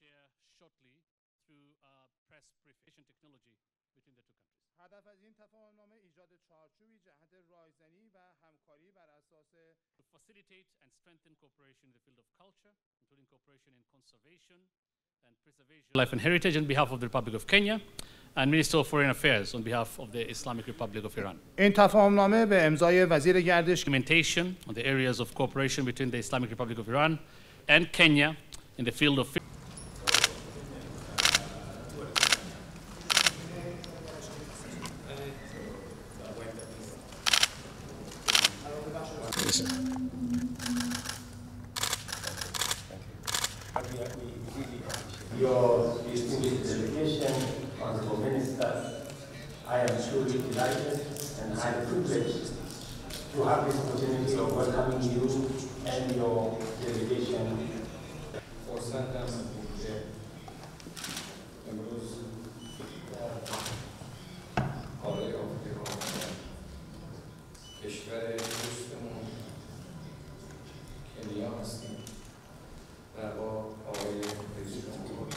share shortly through press briefing technology between the two countries. هدف از این تفاهمنامه ایجاد چارچوبی جهت رایزنی و همکاری بر اساس To facilitate and strengthen cooperation in the field of culture, including cooperation in conservation and preservation of life and heritage on behalf of the Republic of Kenya and Minister of Foreign Affairs on behalf of the Islamic Republic of Iran. این تفاهمنامه به امضای وزیر گردش Documentation on the areas of cooperation between the Islamic Republic of Iran and Kenya in the field of Your distinguished delegation, Honorable Minister, I am truly delighted and highly privileged to have this opportunity of welcoming you and your delegation. کشور دوستمون کنیا هستیم و با آقای رئیس جمهور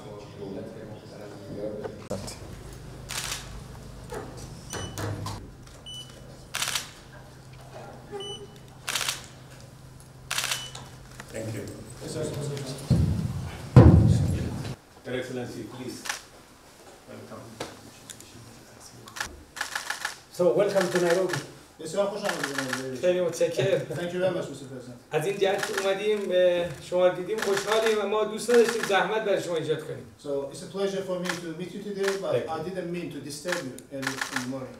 با دولت محترم دیدار داریم. Thank you. Your Excellency, please. Welcome. So welcome to Nairobi. بسیار خوش آمدید. خیلی متشکرم. Thank you very much, Mr. President. از این جهت که اومدیم شما دیدیم خوشحالیم و ما دوست نداشتیم زحمت برای شما ایجاد کنیم. So it's a pleasure for me to meet you today, but I didn't mean to disturb you in the morning.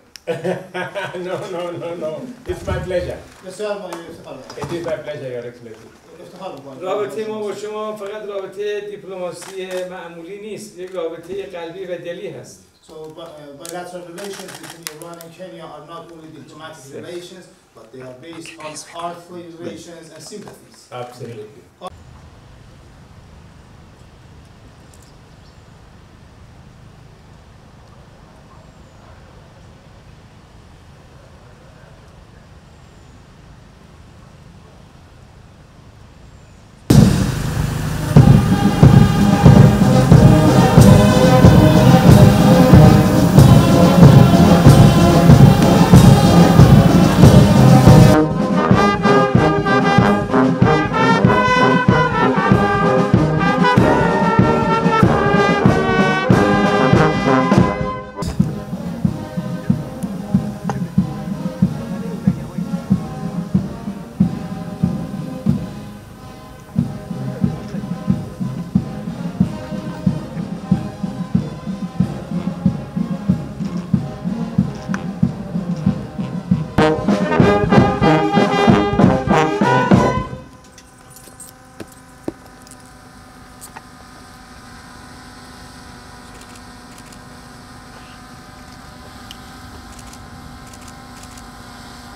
No. It's my pleasure. بسیار افتخار می‌کنم. It is my pleasure, Your Excellency. افتخار می‌کنم. رابطه ما با شما فقط رابطه دیپلماسی معمولی نیست، یک رابطه قلبی و دلی هست. So bilateral relations between Iran and Kenya are not only diplomatic relations, but they are based on heartfelt relations and sympathies. Absolutely.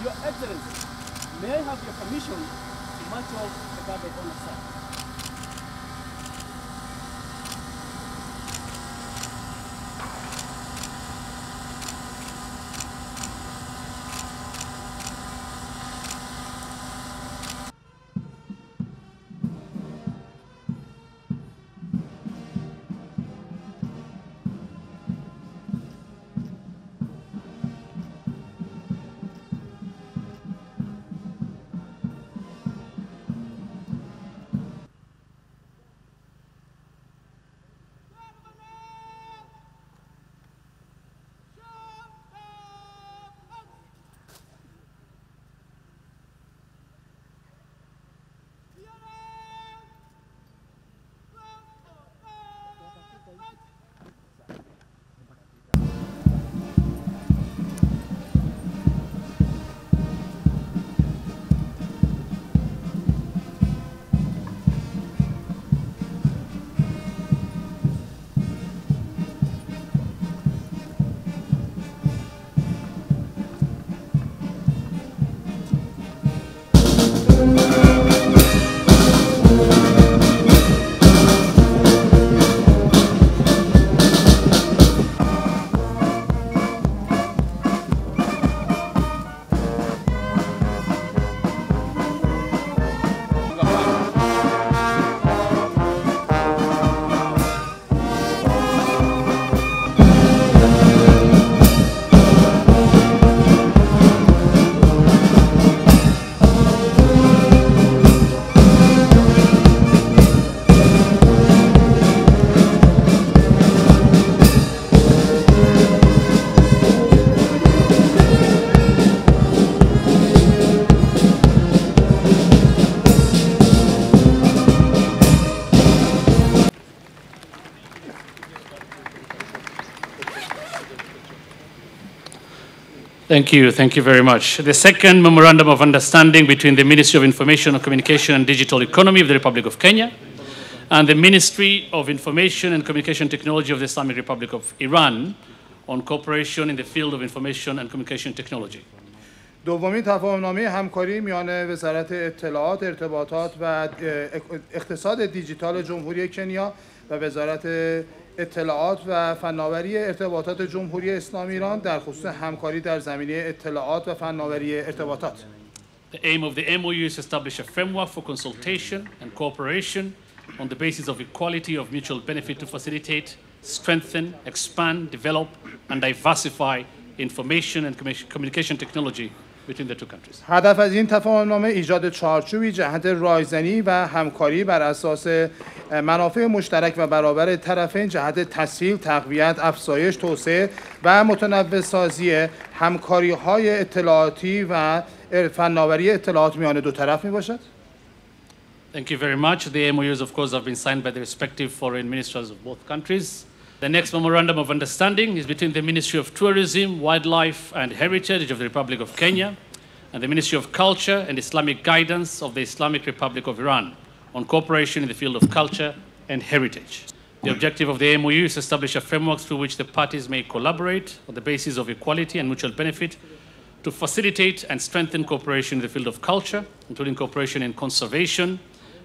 Your Excellency, may I have your permission to march off the guard of honor, sir? Thank you very much. The second memorandum of understanding between the Ministry of Information and Communication and Digital Economy of the Republic of Kenya and the Ministry of Information and Communication Technology of the Islamic Republic of Iran on cooperation in the field of information and communication technology. دومین تفاهمنامه همکاری میان وزارت اطلاعات، ارتباطات و اقتصاد دیجیتال جمهوری کنیا و وزارت اطلاعات و فناوری ارتباطات جمهوری اسلامی ایران در خصوص همکاری در زمینه اطلاعات و فناوری ارتباطات. The aim of the MOU is to establish a framework for consultation and cooperation on the basis of equality of mutual benefit to facilitate, strengthen, expand, develop, and diversify information and communication technology between the two countries. هدف از این تفاهمنامه ایجاد چارچوبی جهت رایزنی و همکاری بر اساس منافع مشترک و برابر طرفین جهت تسهیل، تقویت، افزایش، توسعه و متنوع سازی همکاری‌های اطلاعاتی و فناوری اطلاعات میان دو طرف میباشد. Thank you very much. The MOUs, of course, have been signed by the respective foreign ministers of both countries. The next memorandum of understanding is between the Ministry of Tourism, Wildlife and Heritage of the Republic of Kenya and the Ministry of Culture and Islamic Guidance of the Islamic Republic of Iran on cooperation in the field of culture and heritage. The objective of the MOU is to establish a framework through which the parties may collaborate on the basis of equality and mutual benefit to facilitate and strengthen cooperation in the field of culture, including cooperation in conservation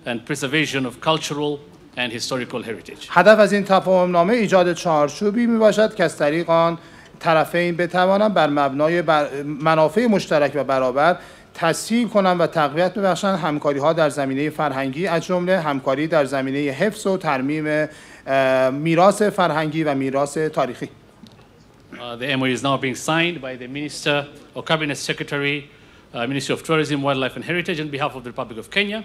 and preservation of cultural and historical heritage. هدف از این تفاهمنامه ایجاد چارچوبی میباشد که از طریق آن طرفین بتوانند بر مبنای منافع مشترک و برابر تسهیل کنند و تقویت ببخشند همکاری‌ها در زمینه فرهنگی از جمله همکاری در زمینه حفظ و ترمیم میراث فرهنگی و میراث تاریخی. The MOU is now being signed by the Minister or Cabinet Secretary, Ministry of Tourism, Wildlife and Heritage on behalf of the Republic of Kenya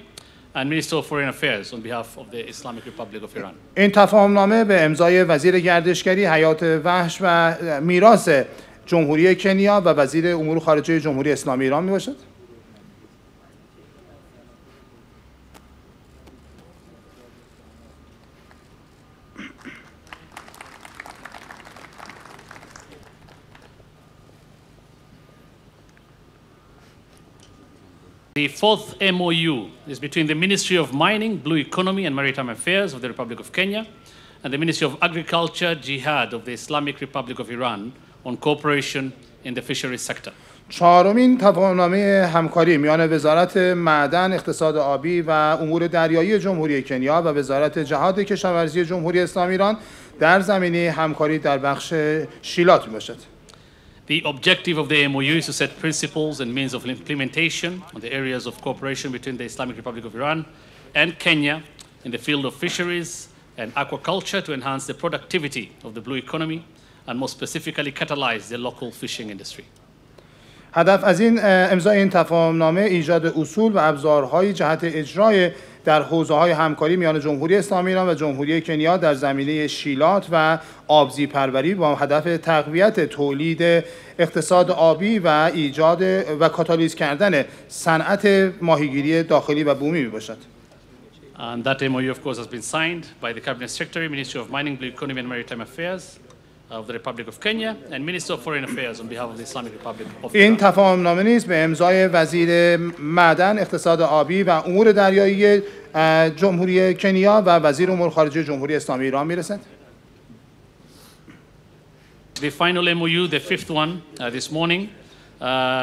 and Minister of Foreign Affairs on behalf of the Islamic Republic of Iran. این تفاهمنامه به امضای وزیر گردشگری، حیات وحش و میراث جمهوری کنیا و وزیر امور خارجه جمهوری اسلامی ایران میباشد. The fourth MOU is between the Ministry of Mining, Blue Economy and Maritime Affairs of the Republic of Kenya and the Ministry of Agriculture, Jihad of the Islamic Republic of Iran on cooperation in the fisheries sector. چهارمین تفاهمنامه همکاری میان وزارت معدن، اقتصاد آبی و امور دریایی جمهوری کنیا و وزارت جهاد کشاورزی جمهوری اسلامی ایران در زمینه همکاری در بخش شیلات میباشد. The objective of the MOU is to set principles and means of implementation on the areas of cooperation between the Islamic Republic of Iran and Kenya in the field of fisheries and aquaculture to enhance the productivity of the blue economy and more specifically catalyze the local fishing industry. هدف از این امضای این تفاهمنامه ایجاد اصول و ابزارهای جهت اجرای در حوزه‌های همکاری میان جمهوری اسلامی ایران و جمهوری کنیا در زمینه شیلات و آبزی پروری با هدف تقویت تولید اقتصاد آبی و ایجاد و کاتالیز کردن صنعت ماهیگیری داخلی و بومی میباشد. And that MOU of course has been signed by the Cabinet Secretary, Ministry of Mining, Blue Economy and Maritime Affairs of the Republic of Kenya and Minister of Foreign Affairs on behalf of the Islamic Republic of Iran. این تفاهمنامه نیز به امضای وزیر معدن، اقتصاد آبی و امور دریایی جمهوری کنیا و وزیر امور خارجه جمهوری اسلامی ایران میرسد. The final MOU, the fifth one this morning,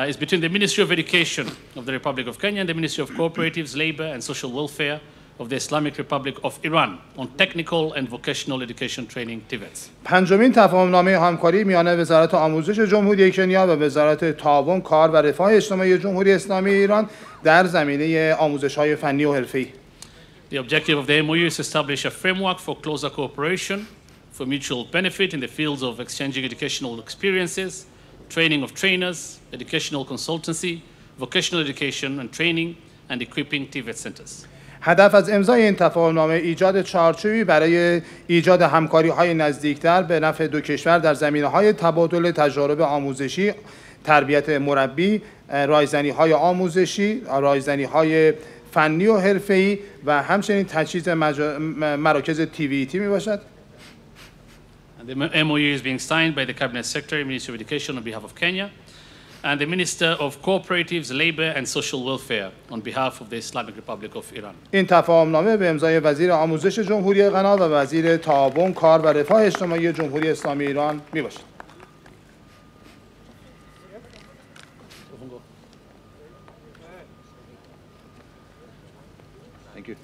is between the Ministry of Education of the Republic of Kenya and the Ministry of Cooperatives, Labor and Social Welfare of the Islamic Republic of Iran on technical and vocational education training TVETs. پنجمین تفاهمنامه همکاری میان وزارت آموزش جمهوری کنیا و وزارت تعاون، کار و رفاه اجتماعی جمهوری اسلامی ایران در زمینه آموزش‌های فنی و حرفه‌ای. The objective of the MOU is to establish a framework for closer cooperation for mutual benefit in the fields of exchanging educational experiences, training of trainers, educational consultancy, vocational education and training, and equipping TVET centers. هدف از امضای این تفاهمنامه ایجاد چارچوبی برای ایجاد همکاری‌های نزدیکتر به نفع دو کشور در زمینه‌های تبادل تجارب آموزشی، تربیت مربی، رایزنی‌های آموزشی، رایزنی‌های فنی و حرفه‌ای و همچنین تجهیز مراکز TVET میباشد. And the MOU is being signed by the Cabinet Secretary, Ministry of Education on behalf of Kenya, and the Minister of Cooperatives, Labor and Social Welfare on behalf of the Islamic Republic of Iran. این تفاهمنامه به امضای وزیر آموزش جمهوری غنا و وزیر تعاون، کار و رفاه اجتماعی جمهوری اسلامی ایران میباشد. Thank you.